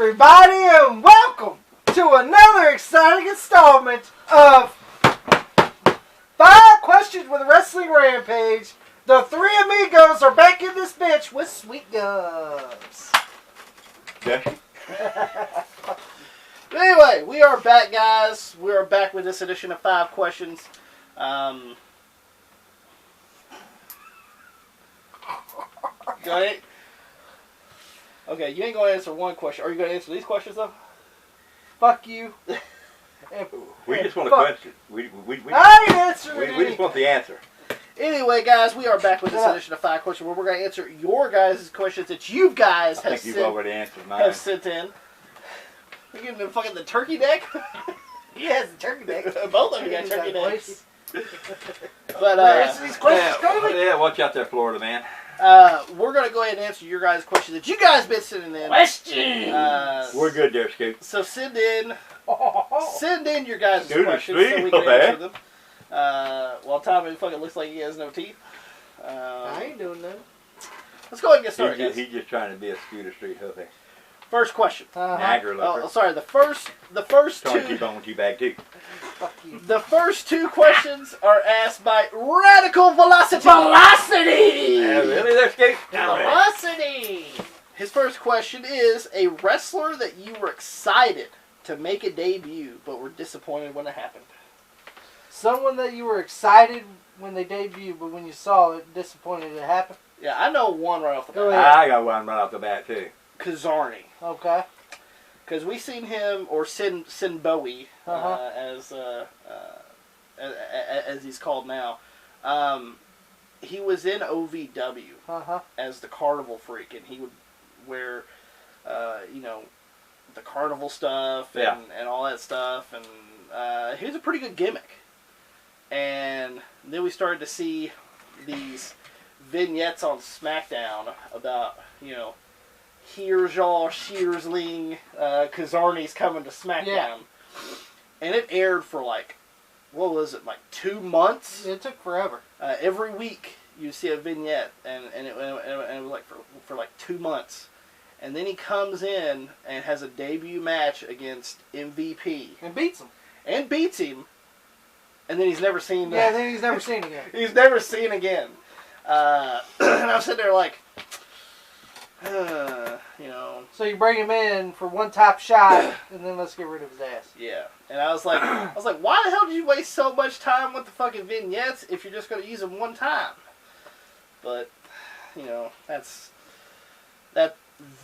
everybody, and welcome to another exciting installment of 5 Questions with a Wrestling Rampage. The three amigos are back in this bitch with sweet gums. Okay. Anyway, we are back, guys. We are back with this edition of 5 Questions. Go ahead. Okay, you ain't going to answer one question. Are you going to answer these questions, though? Fuck you. We just want a question. We I ain't answering just want the answer. Anyway, guys, we are back with this edition of 5 Questions where we're going to answer your guys' questions that you guys I think you've already answered mine. have sent in. We're getting the turkey deck? Yes, the turkey deck. Both of you got turkey decks. But, answer these questions, yeah, watch out there, Florida man. We're going to go ahead and answer your guys' questions that you guys been sending in. Questions! We're good there, Scoop. So send in your guys' Dude, questions it's so we sweet, can answer them. While Tommy fucking looks like he has no teeth. I ain't doing that. Let's go ahead and get started, guys. He's just trying to be a Scooter Street hooky. First question. Niagara lover. Oh, sorry. The first Trying to keep two. on with you bag too. Fuck you. The first 2 questions are asked by Radical Velocity. Really there, Scoop? Velocity. His first question is: a wrestler that you were excited to make a debut, but were disappointed when it happened. Someone that you were excited when they debuted, but when you saw it, disappointed it happened? Yeah, I know one right off the Go bat. ahead. I got one right off the bat too. Kazarni. Okay. Because we seen him, or Sin Bowie, as he's called now. He was in OVW as the Carnival Freak, and he would wear, the carnival stuff and all that stuff, and he was a pretty good gimmick. And then we started to see these vignettes on SmackDown about, Here's Shearsling, Kazarni's coming to SmackDown. Yeah. And it aired for 2 months? It took forever. Every week you see a vignette, and it was for 2 months. And then he comes in and has a debut match against MVP. And beats him. And beats him. And then he's never seen Yeah, then he's never seen again. He's never seen again. And I'm sitting there like, So you bring him in for one top shot, and then let's get rid of his ass. Yeah. And I was like, why the hell did you waste so much time with the fucking vignettes if you're just going to use them one time? But,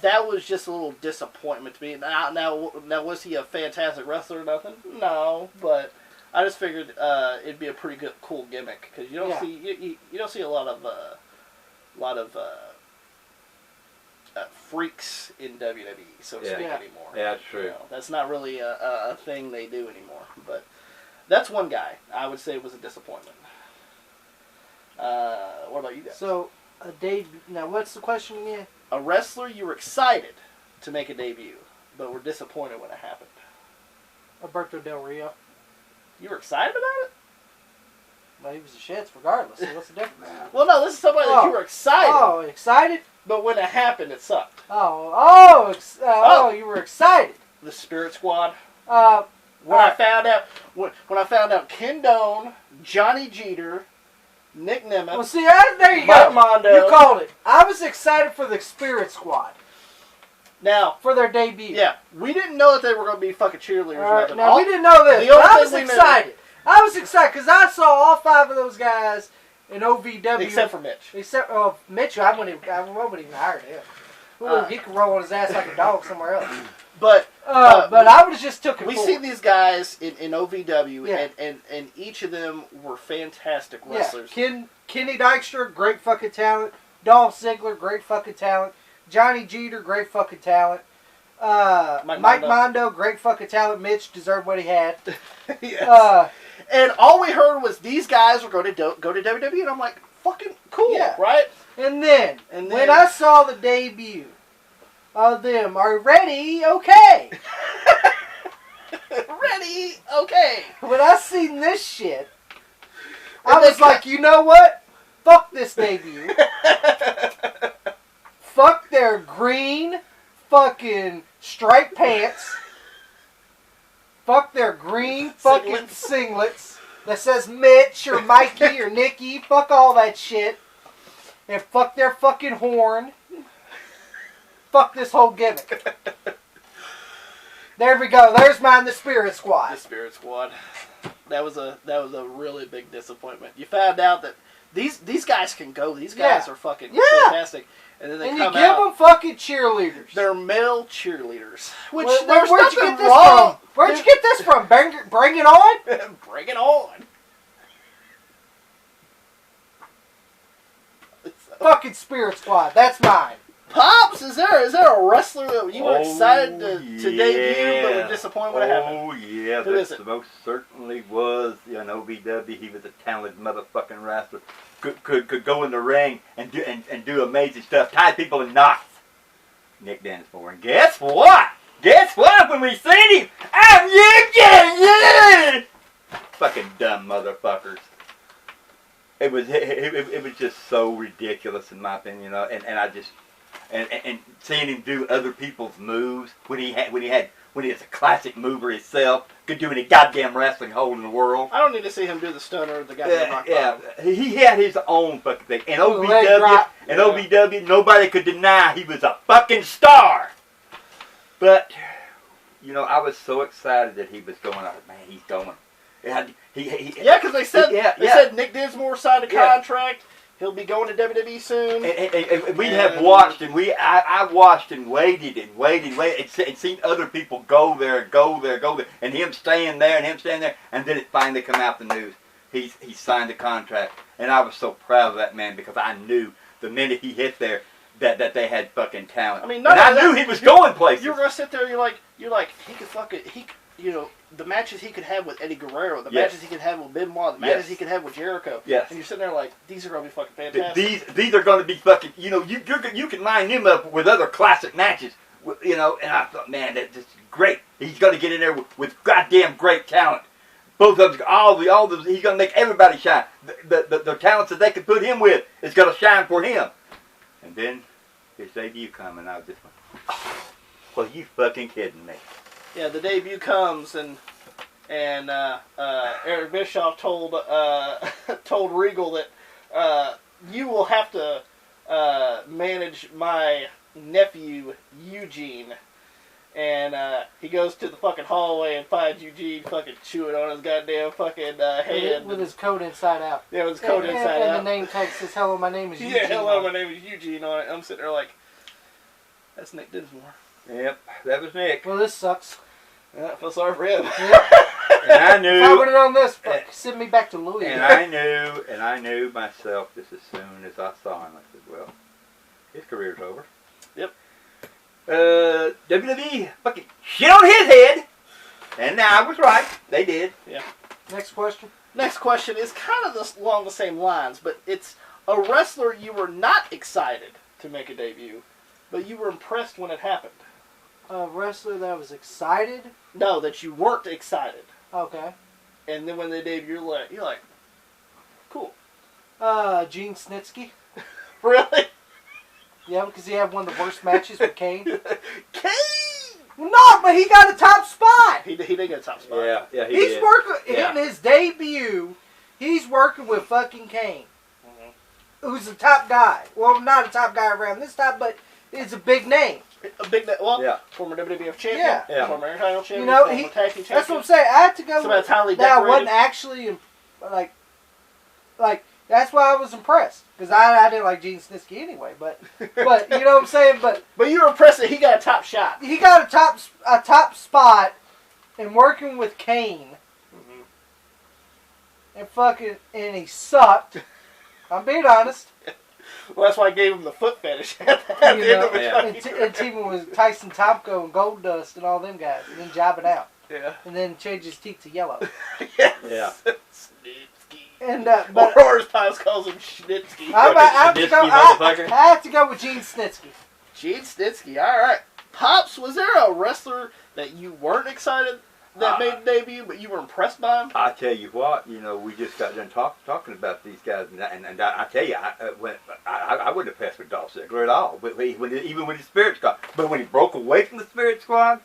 that was just a little disappointment to me. Now, was he a fantastic wrestler or nothing? No, but I just figured it'd be a pretty good, cool gimmick because you don't see you don't see a lot of freaks in WWE, so to speak, anymore. Yeah, that's true. That's not really a thing they do anymore. But that's one guy I would say was a disappointment. What about you guys? So, a debut. Now, what's the question again? A wrestler you were excited to make a debut, but were disappointed when it happened. Alberto Del Rio. You were excited about it? Well, he was a shits regardless, so what's the difference? Well, no, this is somebody that you were excited. Oh, excited? But when it happened, it sucked. You were excited. The Spirit Squad. When I found out Ken Doane, Johnny Jeter, Nick Nemeth. Well, see, there you Mike go. Mondo. You called it. I was excited for the Spirit Squad. Now, for their debut. Yeah, we didn't know that they were going to be fucking cheerleaders. Right, now, we didn't know this, but I was excited. I was excited because I saw all 5 of those guys in OVW. Except for Mitch. Mitch, I wouldn't even hire him. He could roll on his ass like a dog somewhere else. But I would have just took it. We see these guys in OVW, and each of them were fantastic wrestlers. Yeah. Kenny Dykstra, great fucking talent. Dolph Ziggler, great fucking talent. Johnny Jeter, great fucking talent. Mike Mondo, great fucking talent. Mitch deserved what he had. Yes. And all we heard was these guys were going to go to WWE, and I'm like, fucking cool, right? And then when I saw the debut of them, are ready? Okay. Ready? Okay. When I seen this shit, I was like, you know what? Fuck this debut. Fuck their green. fucking striped pants. Fuck their green fucking singlets that says Mitch or Mikey or Nicky. Fuck all that shit. And fuck their fucking horn. Fuck this whole gimmick. There we go. There's mine, the Spirit Squad. The Spirit Squad. That was a really big disappointment. You found out that these guys can go. These guys are fucking fantastic. And then they come you give them fucking cheerleaders. They're male cheerleaders. Which where'd you get this wrong. from? Where'd you get this from? Bring it on? Bring it on. Fucking Spirit Squad. That's mine. Pops, is there a wrestler that you were excited to debut but were disappointed when it happened? Oh yeah, Who is it? Most certainly was an OVW. He was a talented motherfucking wrestler. Could go in the ring and do amazing stuff. Tie people in knots. Nick Dinsmore. And guess what? When we seen him, I'm you. Fucking dumb motherfuckers. It was just so ridiculous in my opinion, and I just and seeing him do other people's moves when he is a classic mover himself, could do any goddamn wrestling hole in the world. I don't need to see him do the stunner or the goddamn rock bottom. He had his own fucking thing. And OVW, nobody could deny he was a fucking star. But I was so excited that he was going. Man, he's going. Because they said Nick Dinsmore signed a contract. He'll be going to WWE soon. And we have watched, and I watched and waited and seen other people go there, and him staying there, and then it finally come out the news. He signed a contract, and I was so proud of that man because I knew the minute he hit there that they had fucking talent. I mean, I knew he was going places. You were gonna sit there, you're like, he could fucking the matches he could have with Eddie Guerrero, the matches he could have with Benoit, the matches he could have with Jericho. Yes. And you're sitting there like, these are going to be fucking fantastic. These are going to be fucking, you can line him up with other classic matches, and I thought, man, that's great. He's going to get in there with goddamn great talent. Both of them, all the, he's going to make everybody shine. The talents that they can put him with is going to shine for him. And then his debut come, and I was just like, well, you fucking kidding me. Yeah, the debut comes, and Eric Bischoff told Regal that you will have to manage my nephew Eugene, and he goes to the fucking hallway and finds Eugene fucking chewing on his goddamn fucking hand with his coat inside out. Yeah, with his coat inside out. And the name tag says, "Hello, my name is Eugene." Yeah, hello, my name is Eugene on it. I'm sitting there like, that's Nick Dinsmore. Yep, that was Nick. Well, this sucks. Yeah, I feel sorry for him. Yep. And I knew. If I would have known this, send me back to Louis. And I knew myself just as soon as I saw him. I said, well, his career's over. Yep. WWE fucking shit on his head. And now I was right. They did. Yeah. Next question. Next question is kind of along the same lines, but it's a wrestler you were not excited to make a debut, but you were impressed when it happened. A wrestler that was excited? No, that you weren't excited. Okay. And then when they debut, you're like, cool. Gene Snitsky. Really? Yeah, because he had one of the worst matches with Kane. Kane! No, but he got a top spot. He did get a top spot. Yeah, he's did. Working in his debut. He's working with fucking Kane, who's the top guy. Well, not a top guy around this time, but it's a big name. A big name. Well, former WWF champion, former Intercontinental champion, former tag team champion. That's what I'm saying. I had to go. That's highly decorated. Now, I wasn't actually like. That's why I was impressed, because I didn't like Gene Snitsky anyway. But you know what I'm saying. But you were impressed that he got a top shot. He got a top spot, and working with Kane, and he sucked. I'm being honest. Well, that's why I gave him the foot fetish at the end of it. And teaming with Tyson Tomko and Goldust and all them guys, and then jobbing out. Yeah. And then change his teeth to yellow. Yes. Yeah. Snitsky. And or as Piles calls him, Schnitsky. I have to go with Gene Snitsky. Gene Snitsky. All right. Pops, was there a wrestler that you weren't excited that made a debut, but you were impressed by him? I tell you what, we just got done talking about these guys, and I tell you, I wouldn't have passed with Dolph Ziggler at all. But even with his Spirit Squad, but when he broke away from the Spirit Squad,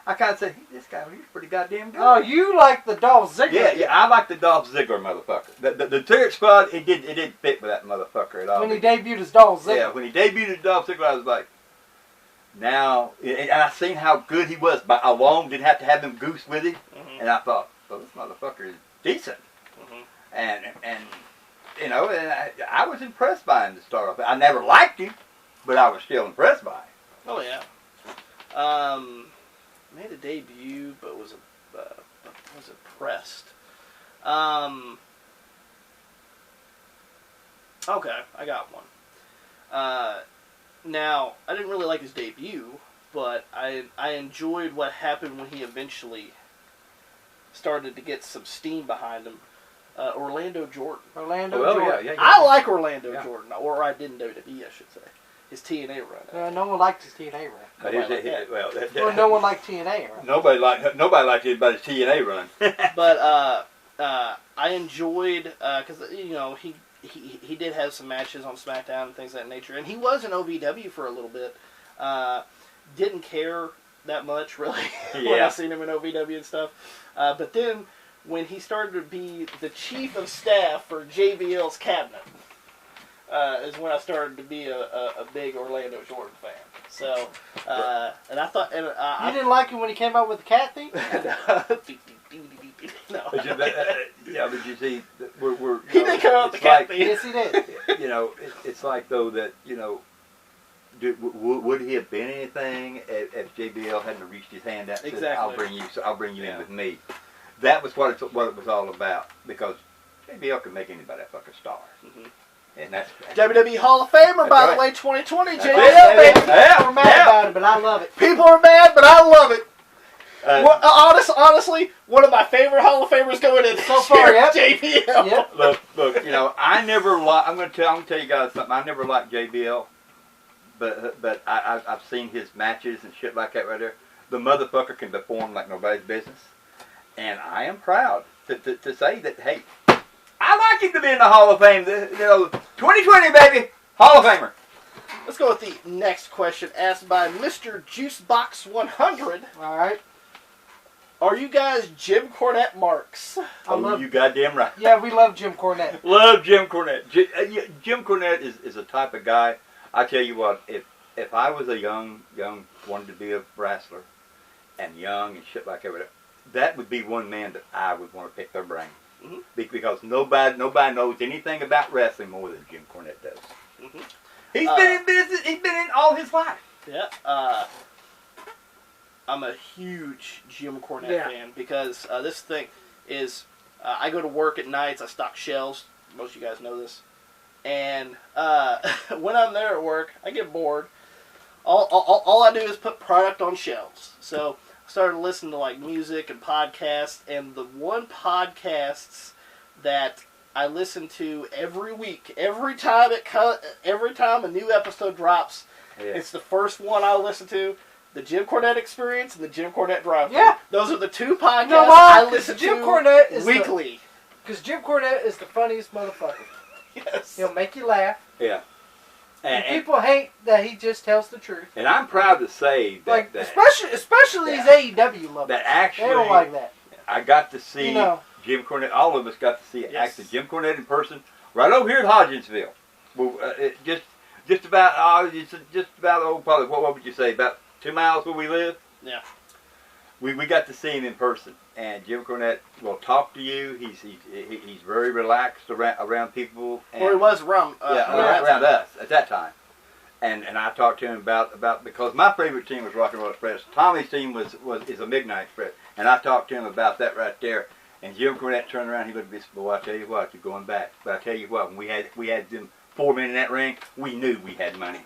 I kind of said, this guy, he's pretty goddamn good. Oh, you like the Dolph Ziggler? Yeah, I like the Dolph Ziggler motherfucker. The Spirit Squad, it didn't fit with that motherfucker at all. When he debuted as Dolph Ziggler. Yeah, when he debuted as Dolph Ziggler, I was like, now, and I seen how good he was. But alone, didn't have to have him goose with him. Mm-hmm. And I thought, well, this motherfucker is decent. Mm-hmm. And I was impressed by him to start off. I never liked him, but I was still impressed by him. Oh yeah. Made a debut, but was impressed. Okay, I got one. Now, I didn't really like his debut, but I enjoyed what happened when he eventually started to get some steam behind him. Orlando Jordan. Jordan. Yeah. I like Orlando Jordan, or I did in WWE, I should say. His TNA run. No one liked his TNA run. But no one liked TNA run. Nobody liked anybody's TNA run. But I enjoyed because he did have some matches on SmackDown and things of that nature, and he was in OVW for a little bit. Didn't care that much really when I seen him in OVW and stuff. But then when he started to be the chief of staff for JBL's cabinet, is when I started to be a big Orlando Jordan fan. So, and I thought, and you didn't like him when he came out with the cat thing? No. But you see, he did come out with the cat thing. Yes, he did. It's like though that would he have been anything if JBL hadn't reached his hand out and said, I'll bring you in with me. That was what it was all about, because JBL could make anybody a fucking star. Mm-hmm. And that's WWE Hall of Famer, by the way, 2020, JBL, baby. Yeah, People are mad about it, but I love it. People are mad, but I love it. Honestly, one of my favorite Hall of Famers going in so far, JBL. Yep. Look, I'm gonna tell you guys something. I never liked JBL, but I've seen his matches and shit like that right there. The motherfucker can perform like nobody's business, and I am proud to say that. Hey, I like him to be in the Hall of Fame. 2020, baby, Hall of Famer. Let's go with the next question, asked by Mr. Juicebox100. All right. Are you guys Jim Cornette marks? You goddamn right. Yeah, we love Jim Cornette. Love Jim Cornette. Jim Cornette is a type of guy. I tell you what, if I was a young wanted to be a wrestler, and young and shit like that would be one man that I would want to pick their brain. Mm-hmm. Because nobody knows anything about wrestling more than Jim Cornette does. Mm-hmm. He's been in business. He's been in all his life. Yeah. I'm a huge Jim Cornette fan because this thing is, I go to work at nights. I stock shelves. Most of you guys know this. And when I'm there at work, I get bored. All I do is put product on shelves. So I started listening to like music and podcasts. And the one podcasts that I listen to every week, every time a new episode drops, it's the first one I listen to. The Jim Cornette Experience and the Jim Cornette Drive. Yeah. Those are the two podcasts I listen to Cornette is weekly. Because Jim Cornette is the funniest motherfucker. Yes. He'll make you laugh. Yeah. And people hate that he just tells the truth. And I'm proud to say that... especially these AEW lovers. That actually... They don't like that. I got to see Jim Cornette. All of us got to see Jim Cornette in person right over here at Hodgensville. Well, just about probably, what would you say, about 2 miles where we live? Yeah. We got to see him in person, and Jim Cornette will talk to you. He's very relaxed around people. And, he was around us at that time. And I talked to him about because my favorite team was Rock and Roll Express. Tommy's team is a Midnight Express, and I talked to him about that right there. And Jim Cornette turned around. He looked at me and said, "Boy, I tell you what, you're going back. But I tell you what, when we had them 4 men in that ring, we knew we had money."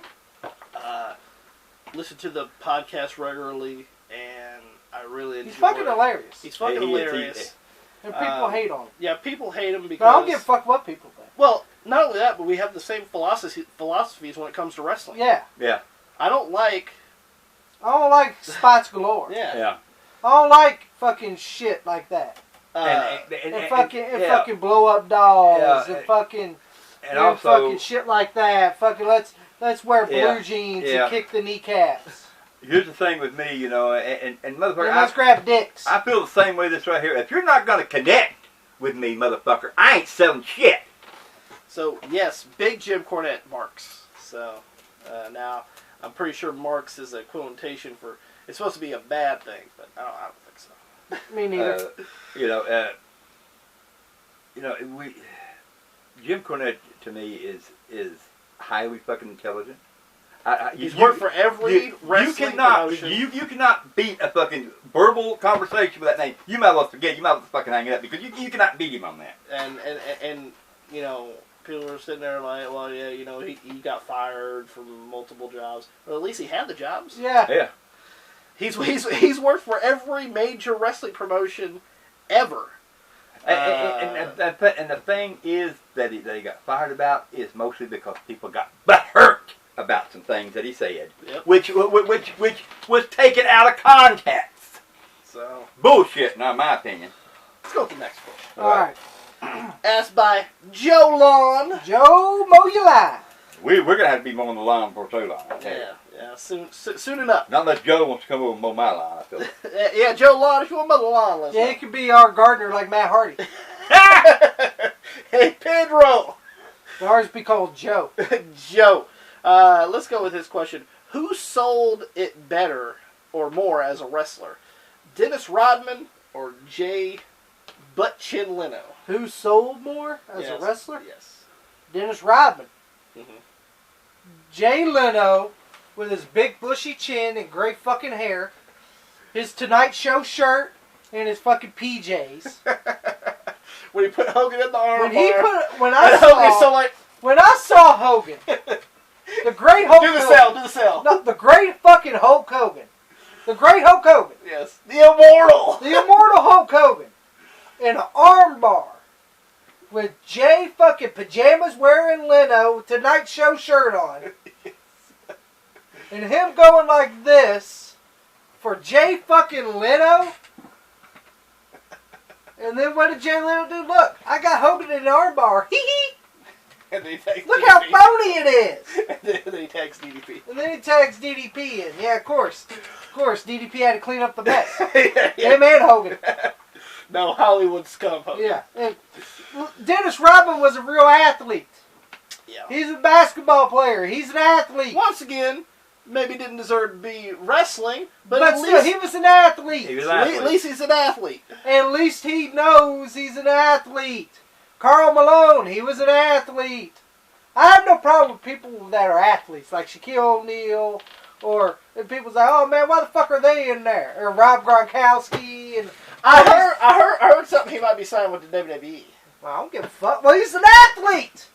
Listen to the podcast regularly, and I really enjoy He's fucking hilarious. He's fucking hilarious. And people hate on him. Yeah, people hate him because... But I don't give a fuck what people think. Well, not only that, but we have the same philosophies when it comes to wrestling. Yeah. Yeah. I don't like spots galore. Yeah. Yeah. I don't like fucking shit like that. And fucking blow up dolls and fucking and also fucking shit like that. Fucking let's wear blue jeans and kick the kneecaps. Here's the thing with me, you know, and motherfucker, let's grab dicks. I feel the same way this right here. If you're not gonna connect with me, motherfucker, I ain't selling shit. So yes, big Jim Cornette marks. So now I'm pretty sure marks is a quotation for. It's supposed to be a bad thing, but I don't think so. Me neither. Jim Cornette to me is highly fucking intelligent. He's worked for every wrestling promotion. You cannot beat a fucking verbal conversation with that name. You might as well forget. You might as well fucking hang it up because you cannot beat him on that. And you know, people are sitting there like, well, yeah, you know, he got fired from multiple jobs. Well, at least he had the jobs. Yeah. Yeah. He's worked for every major wrestling promotion ever. And the thing is that he got fired about is mostly because people got butthurt about some things that he said, which was taken out of context. So bullshit, in my opinion. Let's go to the next question. All right. Asked by Joe Lawn. Joe, mow your line. We're gonna have to be mowing the lawn for too long. Yeah, soon enough. Not unless Joe wants to come over and mow my lawn. I feel like. Yeah, Joe Lawn, if you want to mow the lawn, let's it could be our gardener like Matt Hardy. Hey, Pedro. Ours be called Joe. Joe. Let's go with his question. Who sold it better or more as a wrestler? Dennis Rodman or Jay Butt Chin Leno? Who sold more as a wrestler? Yes. Dennis Rodman. Mm-hmm. Jay Leno with his big bushy chin and great fucking hair, his Tonight Show shirt, and his fucking PJs. When he put Hogan in the arm. When I saw Hogan, the great Hulk Hogan. Do the sell. No, the great fucking Hulk Hogan. The great Hulk Hogan. Yes. The immortal. The immortal Hulk Hogan. In an arm bar. With Jay fucking pajamas wearing Leno, Tonight Show shirt on. And him going like this for Jay fucking Leno. And then what did Jay Leno do? Look, I got Hogan in an arm bar. Hee hee. And then he tags Look DDP. how phony it is. And then he tags DDP. And then he tags DDP in. Yeah, of course. Of course, DDP had to clean up the mess. Yeah. Him and Hogan. No, Hollywood scum Hogan. Yeah. And Dennis Rodman was a real athlete. Yeah. He's a basketball player. He's an athlete. Once again, maybe didn't deserve to be wrestling, but at still, least he was an athlete. He was an athlete. At least he's an athlete. At least he knows he's an athlete. Karl Malone, he was an athlete. I have no problem with people that are athletes, like Shaquille O'Neal, or if people's like, oh man, why the fuck are they in there? Or Rob Gronkowski, and I heard something he might be signed with the WWE. well, I don't give a fuck. Well, he's an athlete.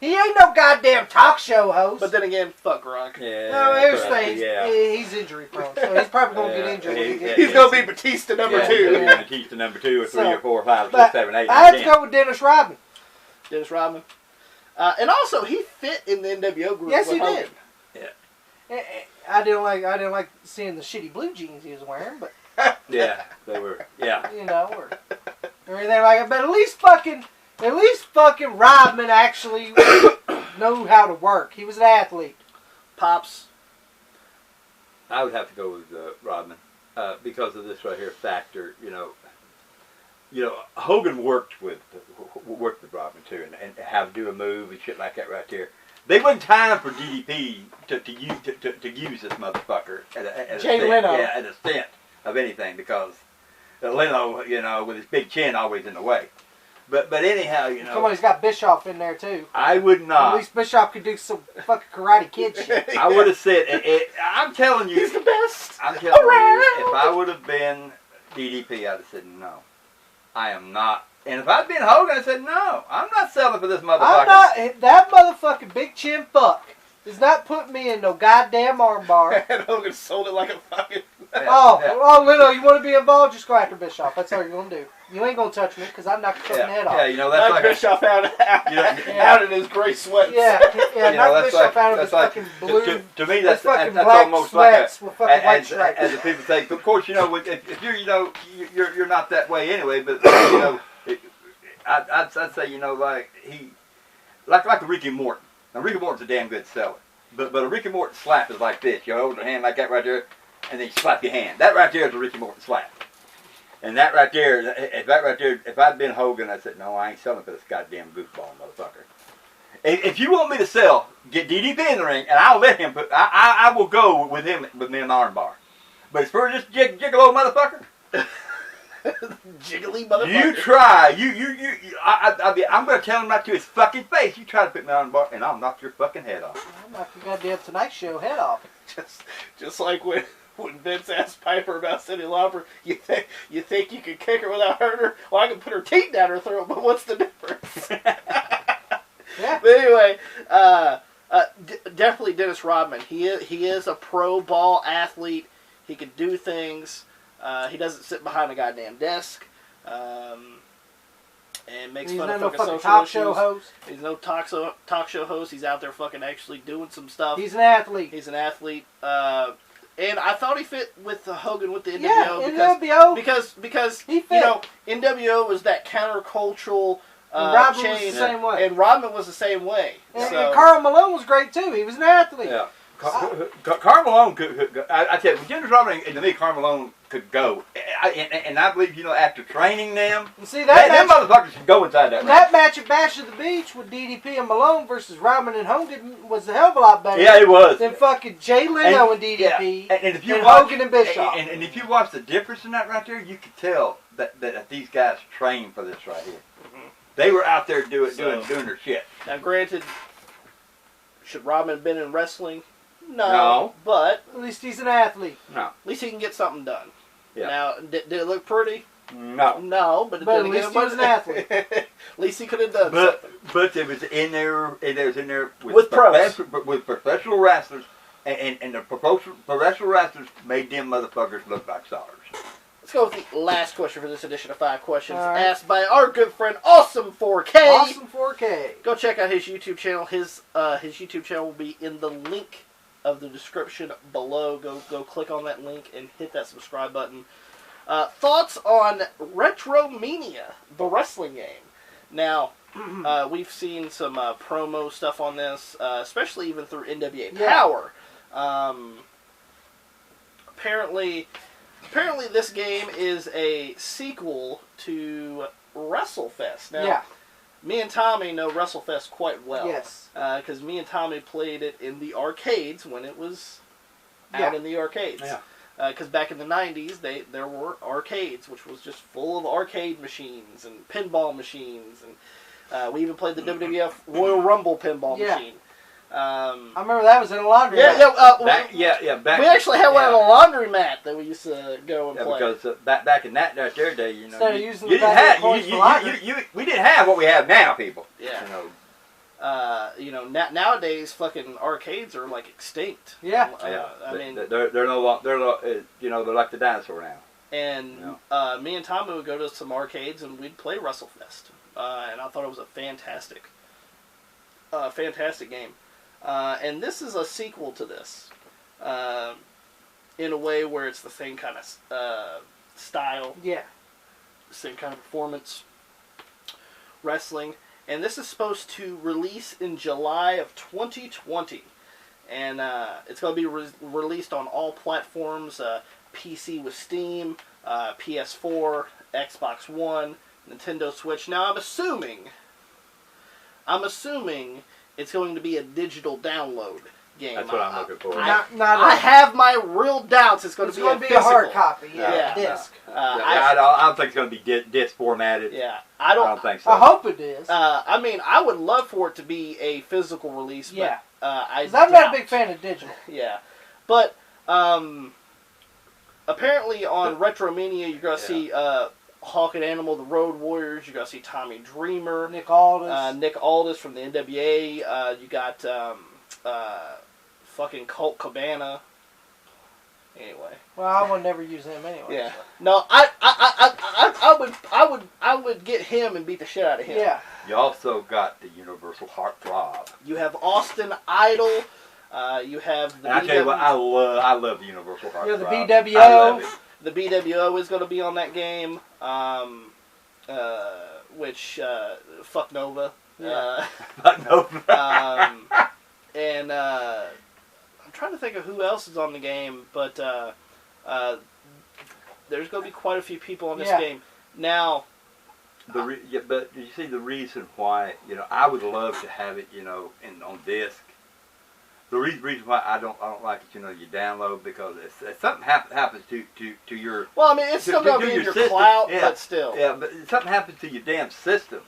He ain't no goddamn talk show host. But then again, fuck Gronk. Yeah. No, here's the thing. Yeah. He's injury prone, so he's probably going to get injured. He's going to be Batista number 2. Batista number 2 or 3 or 4 or 5 or 6, But 7, 8, I had 9, to go with Dennis Rodman. Dennis Rodman. And also, he fit in the NWO group. Yes, with he Hogan. did. Yeah. I didn't like seeing the shitty blue jeans he was wearing, but yeah, they were. Yeah. you know, or anything like that. But at least fucking Rodman actually knew how to work. He was an athlete. Pops. I would have to go with Rodman because of this right here factor. You know, Hogan worked with Rodman too, and how to do a move and shit like that right there. They wasn't time for DDP to use this motherfucker at Jay Leno. Yeah, at a stint of anything because Leno, you know, with his big chin always in the way. But anyhow, you know. Come on, he's got Bischoff in there too. I would not. At least Bischoff could do some fucking Karate Kid shit. I would have said, I'm telling you. He's the best. I'm telling you, if I would have been DDP, I'd have said no. I am not. And if I'd been Hogan, I'd said no. I'm not selling for this motherfucker. I'm not. That motherfucking big chin fuck is not putting me in no goddamn armbar. And Hogan sold it like a fucking... Oh, Leno, you want to be involved? Just go after Bischoff. That's all you're going to do. You ain't gonna touch me because I'm not cutting head off. Yeah, you know, that's Knock like Bischoff out in his gray sweats. Yeah, knock Bischoff out of his fucking blue. To me, that's fucking that's black almost like sweats with fucking white stripes. as the people say. Of course, you know, if you're, you know, you're not that way anyway. But you know, I'd say, you know, like a Ricky Morton. Now Ricky Morton's a damn good seller, but a Ricky Morton slap is like this. You hold your hand like that right there, and then you slap your hand. That right there is a Ricky Morton slap. And that right there, if I'd been Hogan, I'd said, no, I ain't selling for this goddamn goofball motherfucker. If you want me to sell, get DDP in the ring, and I'll let him put. I will go with him with me in the arm bar. But as far as this gigolo motherfucker, jiggly motherfucker. you try, I'm gonna tell him right to his fucking face. You try to put me in the arm bar, and I'll knock your fucking head off. I'll knock your goddamn Tonight Show head off. Just like when Vince asked Piper about Cyndi Lauper, you think you could kick her without hurting her? Well, I can put her teeth down her throat, but what's the difference? Yeah. But anyway, definitely Dennis Rodman. He is a pro ball athlete. He can do things. He doesn't sit behind a goddamn desk. And makes fun of fucking social talk issues. show host. He's no talk show host. He's out there fucking actually doing some stuff. He's an athlete. He's an athlete. And I thought he fit with Hogan with the NWO. Yeah, because he fit. You know, NWO was that countercultural Rodman change. was the same way. And Rodman was the same way. And Carl Karl Malone was great too. He was an athlete. Yeah. Karl Malone could I tell you, when Dennis Rodman and to me, Karl Malone could go. And I believe, you know, after training them, and see that them motherfuckers should go inside that ring. That match at Bash of the Beach with DDP and Malone versus Rodman and Hogan was a hell of a lot better. Yeah, it was. Than fucking Jay Leno and DDP and if you and watch, Hogan and Bischoff. And if you watch the difference in that right there, you could tell that these guys trained for this right here. Mm-hmm. They were out there doing their shit. Now, granted, should Rodman have been in wrestling? No. But at least he's an athlete. No. At least he can get something done. Yeah. Now, did it look pretty? No. No, but at least he was an athlete. At least he could have done something. But it was in there. It was in there with pros, with professional wrestlers, and the professional wrestlers made them motherfuckers look like stars. Let's go with the last question for this edition of 5 Questions, right. asked by our good friend Awesome 4K. Awesome 4K. Go check out his YouTube channel. His YouTube channel will be in the link of the description below. Go click on that link and hit that subscribe button. Thoughts on Retromania, the wrestling game. Now, we've seen some promo stuff on this, especially even through NWA Power. Apparently this game is a sequel to WrestleFest. Now, me and Tommy know WrestleFest quite well. Yes. Because me and Tommy played it in the arcades when it was out in the arcades. Yeah. Because back in the 90s, there were arcades, which was just full of arcade machines and pinball machines. And we even played the WWF Royal Rumble pinball machine. I remember that was in a laundry mat. Back, we actually had one in a laundromat that we used to go and play. Because back in that their day, you know, we didn't have what we have now, people. Yeah. Nowadays, fucking arcades are like extinct. Yeah. I mean, they're no longer, they're like the dinosaur now. And me and Tommy would go to some arcades and we'd play WrestleFest, and I thought it was a fantastic game. And this is a sequel to this, in a way where it's the same kind of style, same kind of performance, wrestling. And this is supposed to release in July of 2020, and it's going to be released on all platforms: PC with Steam, PS4, Xbox One, Nintendo Switch. Now, I'm assuming it's going to be a digital download game. That's what I'm looking for. I have my real doubts it's going to be a hard copy. Disc. I don't think it's going to be disc formatted. Yeah, I don't think so. I hope it is. I mean, I would love for it to be a physical release. But, I'm not a big fan of digital. Yeah, but apparently on Retromania you're going to see Hawk and Animal, the Road Warriors. You're going to see Tommy Dreamer, Nick Aldis, from the NWA. You got fucking Colt Cabana. Anyway. Well, I would never use him anyway. Yeah. So. No, I I would get him and beat the shit out of him. Yeah. You also got the Universal Heartthrob. You have Austin Idol. You have the. And I tell you what, I love the Universal Heartthrob. Yeah, the BWO. I love it. The BWO is going to be on that game. Which fuck Nova. Yeah. No. And I'm trying to think of who else is on the game, but there's going to be quite a few people on this game. Now, but you see the reason why, I would love to have it, on disc. The reason why I don't like it, you download, because if something happens to your... Well, I mean, it's still going to be in your system, cloud, but still. Yeah, but if something happens to your damn system,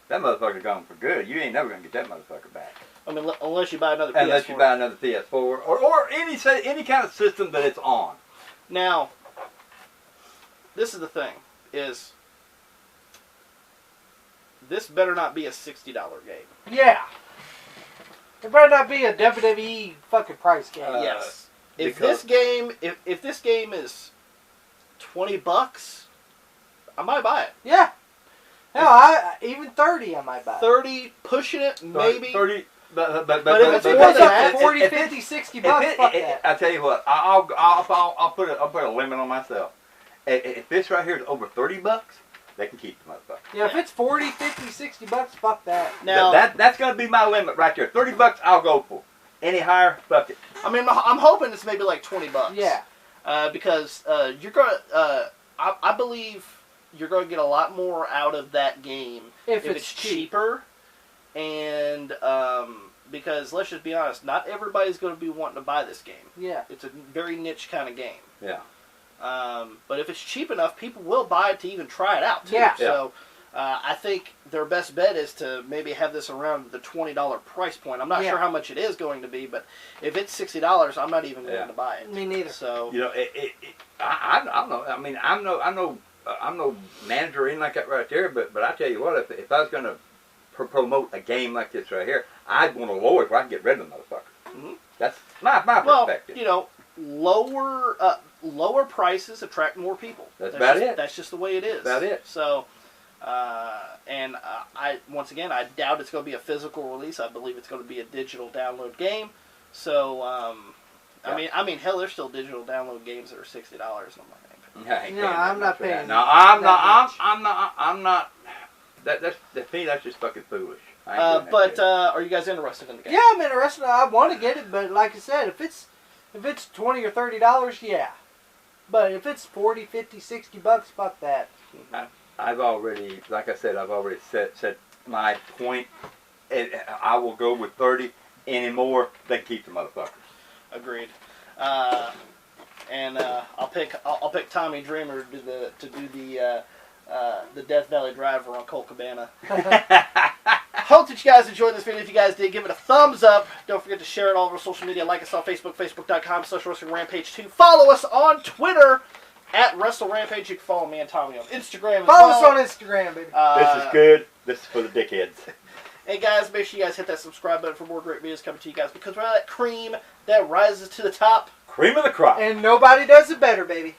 that motherfucker's gone for good. You ain't never going to get that motherfucker back. I mean, unless you buy another PS4. Unless you buy another PS4, or any kind of system that it's on. Now, this is the thing, is this better not be a $60 game. Yeah. It better not be a WWE fucking price game. Yes. If this game is $20, I might buy it. Yeah. Hell, even 30 I might buy it. 30, pushing it, maybe. 30, but if it's more than that, 40, 50, 60 bucks, fuck that. I tell you what, I'll put a limit on myself. If this right here is over $30, they can keep the motherfucker. Yeah, if it's 40, 50, 60 bucks, fuck that. Now that's gonna be my limit right there. $30 I'll go for. Any higher, fuck it. I mean, I'm hoping it's maybe like $20. Yeah. Because you're gonna, I believe you're gonna get a lot more out of that game if it's cheaper, and because let's just be honest, not everybody's gonna be wanting to buy this game. Yeah. It's a very niche kind of game. Yeah. But if it's cheap enough, people will buy it to even try it out too. Yeah. So I think their best bet is to maybe have this around the $20 price point. I'm not sure how much it is going to be, but if it's $60, I'm not even going to buy it. Me neither. So I don't know. I mean, I'm no manager or anything like that right there. But I tell you what, if I was going to promote a game like this right here, I'd want to lower it where I can get rid of the motherfucker. Mm-hmm. That's my perspective. Well, lower prices attract more people. That's about it. That's just the way it is. About it. So, once again, I doubt it's going to be a physical release. I believe it's going to be a digital download game. So, I mean, hell, there's still digital download games that are $60. I'm I'm not paying. No, I'm not. That's to me, that's just fucking foolish. Are you guys interested in the game? Yeah, I'm interested. I want to get it, but like I said, if it's $20 or $30, yeah. But if it's 40, 50, 60 bucks, fuck that. I've already set my point. I will go with 30. Any more, they can keep the motherfuckers. Agreed. I'll pick Tommy Dreamer to do the Death Valley Driver on Colt Cabana. Hope that you guys enjoyed this video. If you guys did, give it a thumbs up. Don't forget to share it all over social media. Like us on Facebook, facebook.com/WrestlingRampage2. Follow us on Twitter at WrestleRampage. You can follow me and Tommy on Instagram. Follow us on Instagram, baby. This is good. This is for the dickheads. Hey guys, make sure you guys hit that subscribe button for more great videos coming to you guys, because we're that cream that rises to the top. Cream of the crop. And nobody does it better, baby.